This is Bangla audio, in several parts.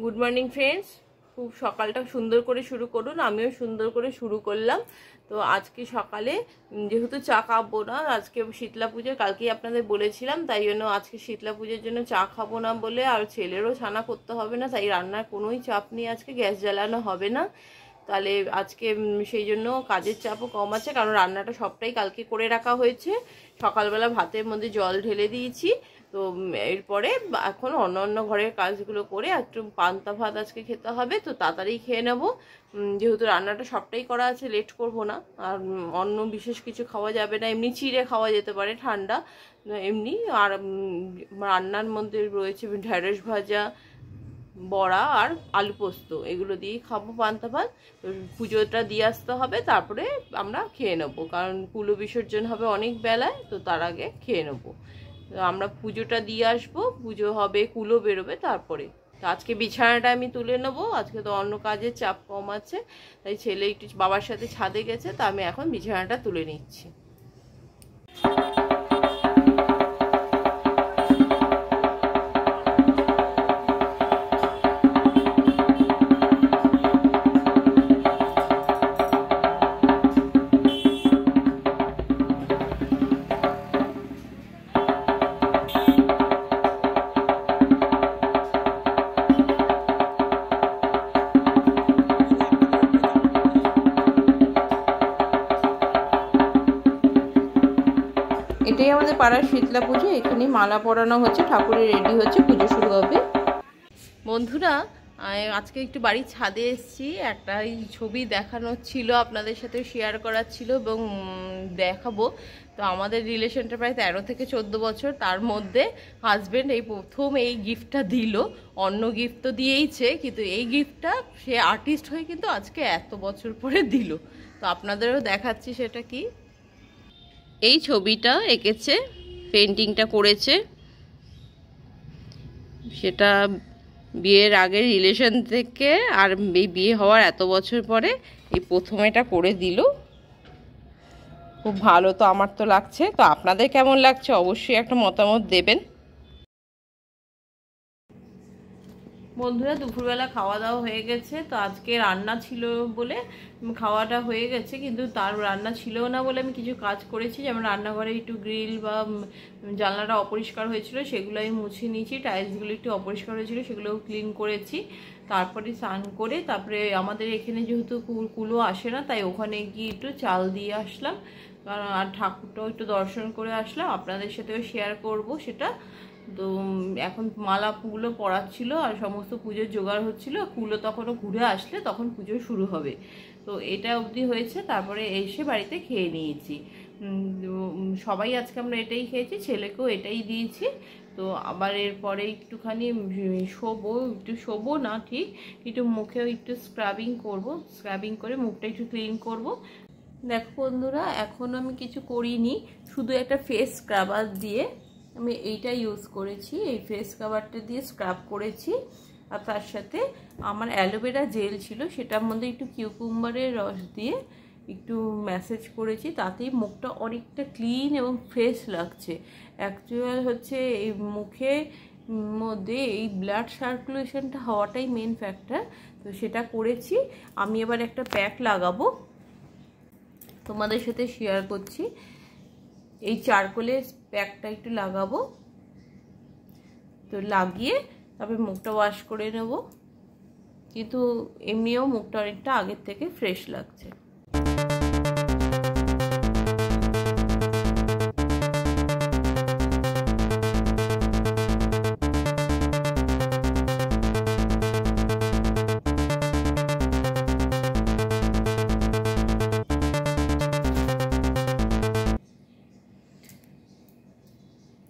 Good morning friends. খুব সকালটা সুন্দর করে শুরু করুন, আমিও সুন্দর করে শুরু করলাম। তো আজকে সকালে যেহেতু চা খাবো না, আজকে শীতলা পুজো, কালকেই আপনাদের বলেছিলাম, তাই জন্য আজকে শীতলা পুজোর জন্য চা খাবো না বলে, আর ছেলেরও ছানা করতে হবে না, তাই রান্নার কোনোই চাপ নেই, আজকে গ্যাস জ্বালানো হবে না। তাহলে আজকে সেই জন্য কাজের চাপও কম আছে, কারণ রান্নাটা সবটাই কালকে করে রাখা হয়েছে। সকালবেলা ভাতের মধ্যে জল ঢেলে দিয়েছি। তো এরপরে এখন অন্য অন্য ঘরের কাজগুলো করে একটু পান্তা ভাত আজকে খেতে হবে, তো তাড়াতাড়ি খেয়ে নেব। যেহেতু রান্নাটা সবটাই করা আছে, লেট করব না। আর অন্য বিশেষ কিছু খাওয়া যাবে না, এমনি চিড়ে খাওয়া যেতে পারে ঠান্ডা এমনি। আর রান্নার মধ্যে রয়েছে ঢেঁড়স ভাজা, বড়া আর আলু পোস্ত, এগুলো দিয়েই খাবো পান্তা ভাত। তো পুজোটা দিয়ে আসতে হবে, তারপরে আমরা খেয়ে নেবো, কারণ কুলো বিসর্জন হবে অনেক বেলায়, তো তার আগে খেয়ে নেবো। আমরা পুজোটা দিয়ে আসবো, পুজো হবে, কুলো বেরোবে তারপরে। তো আজকে বিছানাটা আমি তুলে নেবো, আজকে তো অন্য কাজের চাপ কম আছে, তাই ছেলে একটু বাবার সাথে ছাদে গেছে, তা আমি এখন বিছানাটা তুলে নিচ্ছি। এটাই আমাদের পাড়ার শীতলা পুজো, এখানে মালা পরানো হচ্ছে, ঠাকুরের রেডি হচ্ছে, পুজো শুরু হবে। বন্ধুরা, আজকে একটু বাড়ির ছাদে এসেছি, একটা ছবি দেখানোর ছিল, আপনাদের সাথে শেয়ার করার ছিল এবং দেখাবো। তো আমাদের রিলেশনটা প্রায় 13 থেকে 14 বছর, তার মধ্যে হাজব্যান্ড এই প্রথম এই গিফটটা দিল। অন্য গিফট তো দিয়েইছে, কিন্তু এই গিফটটা সে আর্টিস্ট হয়ে কিন্তু আজকে এত বছর পরে দিল। তো আপনাদেরও দেখাচ্ছি সেটা কি। এই ছবিটা এঁকেছে, পেন্টিংটা করেছে, সেটা বিয়ের আগের রিলেশন থেকে আর এই বিয়ে হওয়ার এত বছর পরে এই প্রথম এটা করে দিল। খুব ভালো তো আমার তো লাগছে, তো আপনাদের কেমন লাগছে অবশ্যই একটা মতামত দেবেন। বন্ধুরা, দুপুরবেলা খাওয়া দাওয়া হয়ে গেছে, তো আজকে রান্না ছিল বলে খাওয়াটা হয়ে গেছে, কিন্তু তার রান্না ছিল না বলে আমি কিছু কাজ করেছি, যেমন রান্নাঘরে একটু গ্রিল বা জানলাটা অপরিষ্কার হয়েছিল, সেগুলো আমি মুছে নিয়েছি, টাইলসগুলো একটু অপরিষ্কার হয়েছিল, সেগুলোও ক্লিন করেছি। তারপরে স্নান করে, তারপরে আমাদের এখানে যেহেতু কুলো আসে না, তাই ওখানে গিয়ে একটু চাল দিয়ে আসলাম, কারণ আর ঠাকুরটাও একটু দর্শন করে আসলাম, আপনাদের সাথেও শেয়ার করব সেটা। তো এখন মালাগুলো পরাচ্ছিল আর সমস্ত পুজোর জোগাড় হচ্ছিল, কুলো তখনও ঘুরে আসলে তখন পুজো শুরু হবে। তো এটা অবধি হয়েছে, তারপরে এসে বাড়িতে খেয়ে নিয়েছি। সবাই আজকে আমরা এটাই খেয়েছি, ছেলেকেও এটাই দিয়েছি। তো আবার এরপরে একটুখানি শোবো না ঠিক, একটু মুখেও একটু স্ক্রাবিং করব, স্ক্রাবিং করে মুখটা একটু ক্লিন করব। দেখো বন্ধুরা, এখন আমি কিছু করিনি, শুধু একটা ফেস স্ক্রাবার দিয়ে আমি এইটা ইউজ করেছি, এই ফেস স্ক্রাবারটা দিয়ে স্ক্রাব করেছি। আর তার সাথে আমার অ্যালোভেরা জেল ছিল, সেটার মধ্যে একটু কিউকুম্বারের রস দিয়ে একটু ম্যাসেজ করেছি, তাতেই মুখটা অনেকটা ক্লিন এবং ফ্রেশ লাগছে। অ্যাকচুয়াল হচ্ছে এই মুখে মধ্যে এই ব্লাড সার্কুলেশনটা হওয়াটাই মেন ফ্যাক্টর, তো সেটা করেছি। আমি এবার একটা প্যাক লাগাবো, তোমাদের সাথে শেয়ার করছি। এই চারকোলের প্যাকটা একটু লাগাবো, তো লাগিয়ে তারপরে মুখটা ওয়াশ করে নেব, কিন্তু এমনিও মুখটা অনেকটা আগের থেকে ফ্রেশ লাগছে।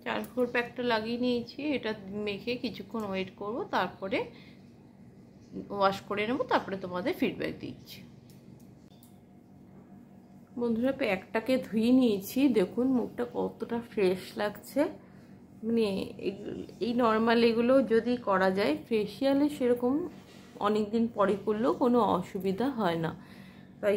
চারকোল প্যাকটা লাগিয়ে নিয়েছি, এটা মেখে কিছুক্ষণ ওয়েট করব, তারপরে ওয়াশ করে নেব, তারপরে তোমাদের ফিডব্যাক দিচ্ছি। বন্ধুরা, প্যাকটাকে ধুয়ে নিয়েছি, দেখুন মুখটা কতটা ফ্রেশ লাগছে। মানে এই নর্মাল এগুলো যদি করা যায়, ফেসিয়ালে সেরকম অনেক দিন পরে করলেও কোনো অসুবিধা হয় না। তাই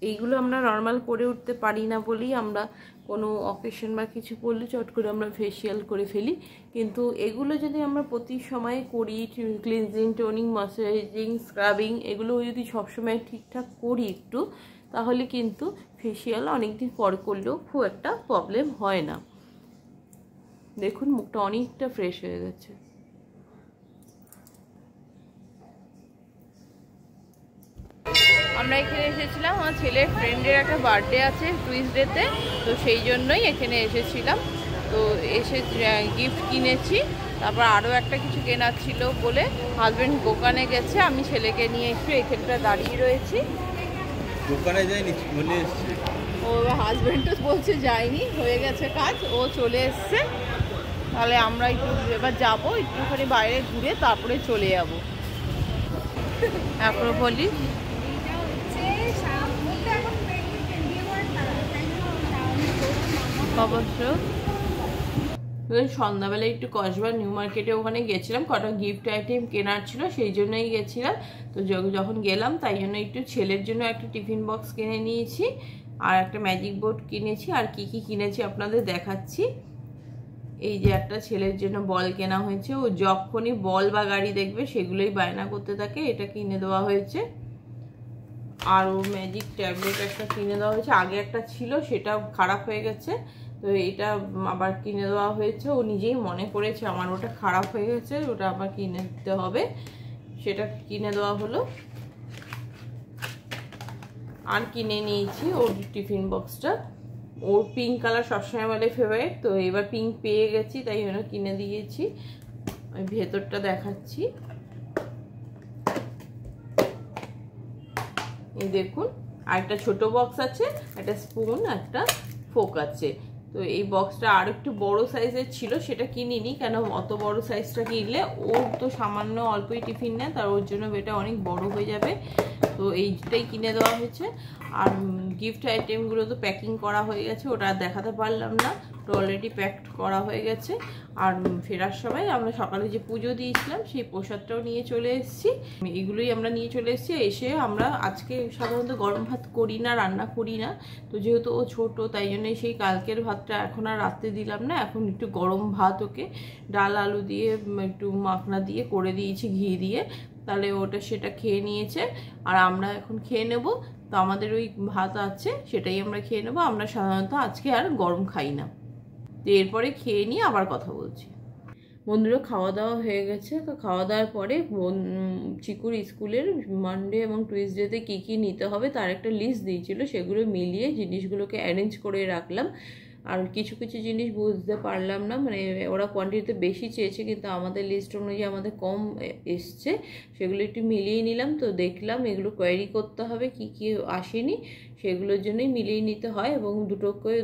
এইগুলো আমরা নর্মাল করে উঠতে পারি না বলেই আমরা কোনো অকেশন বা কিছু করলে চট করে আমরা ফেসিয়াল করে ফেলি, কিন্তু এগুলো যদি আমরা প্রতি সময় করি, ক্লিনজিং, টোনিং, ময়শ্চারাইজিং, স্ক্রাবিং এগুলো যদি সবসময় ঠিকঠাক করি একটু, তাহলে কিন্তু ফেসিয়াল অনেকদিন পর করলেও খুব একটা প্রবলেম হয় না। দেখুন মুখটা অনেকটা ফ্রেশ হয়ে গেছে। আমরা এখানে এসেছিলাম আমার ছেলের ফ্রেন্ডের একটা বার্থডে আছে টুইসডেতে, তো সেই জন্যই এখানে এসেছিলাম। তো এসে গিফট কিনেছি, তারপর আরও একটা কিছু কেনার ছিল বলে হাজব্যান্ড দোকানে গেছে, আমি ছেলেকে নিয়ে একটু এখানটা দাঁড়িয়ে রয়েছি। দোকানে যাইনি, চলে এসছে। ও হাজব্যান্ড তো বলছে যায়নি, হয়ে গেছে কাজ, ও চলে এসছে। তাহলে আমরা একটু এবার যাবো একটুখানি বাইরে ঘুরে তারপরে চলে যাবো অ্যাক্রোপলিস। অবশ্য সন্ধ্যাবেলায় একটু কসবা নিউ মার্কেটে ওখানে গেছিলাম, কটা গিফট আইটেম কেনার ছিল সেই জন্যই গেছিলাম। তো যখন গেলাম তাই জন্য একটু ছেলের জন্য একটা টিফিন বক্স কিনে নিয়েছি, আর একটা ম্যাজিক বোর্ড কিনেছি। আর কি কি কিনেছি আপনাদের দেখাচ্ছি। এই যে একটা ছেলের জন্য বল কেনা হয়েছে, ও যখনই বল বা গাড়ি দেখবে সেগুলোই বায়না করতে থাকে, এটা কিনে দেওয়া হয়েছে। আর ও ম্যাজিক ট্যাবলেট একটা কিনে দেওয়া হয়েছে, আগে একটা ছিল সেটা খারাপ হয়ে গেছে, তো এটা আবার কিনে দেওয়া হয়েছে। ও নিজেই মনে করেছে আমার ওটা খারাপ হয়ে গেছে, ওটা আবার কিনে দিতে হবে, সেটা কিনে দেওয়া হলো। আর কিনে নিয়েছি ওর টিফিন বক্সটা, ওর পিঙ্ক কালার সবসময় বলে ফেভারিট, তো এবার পিঙ্ক পেয়ে গেছি তাই জন্য কিনে দিয়েছি। আমি ভেতরটা দেখাচ্ছি, এই দেখুন। আর একটা ছোট বক্স আছে, একটা স্পুন, একটা ফোক আছে। তো এই বক্সটা আর একটু বড় সাইজের ছিল, সেটা কিনিনি, কেন অত বড় সাইজটা কিনলে ওর তো সামান্য অল্পই টিফিন নেয়, তার ওর জন্য এটা অনেক বড় হয়ে যাবে, তো এইটাই কিনে দেওয়া হয়েছে। আর গিফট আইটেমগুলো তো প্যাকিং করা হয়ে গেছে, ওটা আর দেখাতে পারলাম না, ওটা অলরেডি প্যাকড করা হয়ে গেছে। আর ফেরার সময় আমরা সকালে যে পুজো দিয়েছিলাম সেই প্রসাদটাও নিয়ে চলে এসেছি, এগুলোই আমরা নিয়ে চলে এসেছি। এসে আমরা আজকে সাধারণত গরম ভাত করি না, রান্না করি না, তো যেহেতু ও ছোট তাই জন্য সেই কালকের ভাতটা এখন আর রাত্রে দিলাম না, এখন একটু গরম ভাত ওকে ডাল আলু দিয়ে একটু মাখনা দিয়ে করে দিয়েছি ঘি দিয়ে, তাহলে ওটা সেটা খেয়ে নিয়েছে। আর আমরা এখন খেয়ে নেব, তো আমাদের ওই ভাত আছে সেটাই আমরা খেয়ে নেবো। আমরা সাধারণত আজকে আর গরম খাই না, তো এরপরে খেয়ে নিয়ে আবার কথা বলছি। বন্ধুরা খাওয়া দাওয়া হয়ে গেছে, তো খাওয়া দাওয়ার পরে চিকুর স্কুলের মানডে এবং টুইসডেতে কী কী নিতে হবে তার একটা লিস্ট দিয়েছিল, সেগুলো মিলিয়ে জিনিসগুলোকে অ্যারেঞ্জ করে রাখলাম। আর কিছু কিছু জিনিস বুঝতে পারলাম না, মানে ওরা কোয়ান্টিটিতে বেশি চেয়েছে কিন্তু আমাদের লিস্ট অনুযায়ী আমাদের কম এসছে, সেগুলো একটু মিলিয়ে নিলাম। তো দেখলাম এগুলো কোয়ারি করতে হবে, কি কি আসেনি সেগুলোর জন্যই মিলিয়ে নিতে হয়, এবং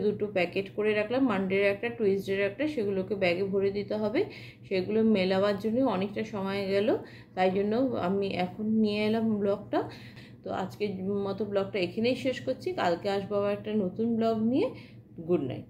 দুটো প্যাকেট করে রাখলাম, মানডের একটা টুইসডের একটা, সেগুলোকে ব্যাগে ভরে দিতে হবে। সেগুলো মেলাবার জন্য অনেকটা সময় গেল, তাই জন্য আমি এখন নিয়ে এলাম ব্লগটা। তো আজকের মতো ব্লগটা এখানেই শেষ করছি, কালকে আসবো আবার একটা নতুন ব্লগ নিয়ে। Good night.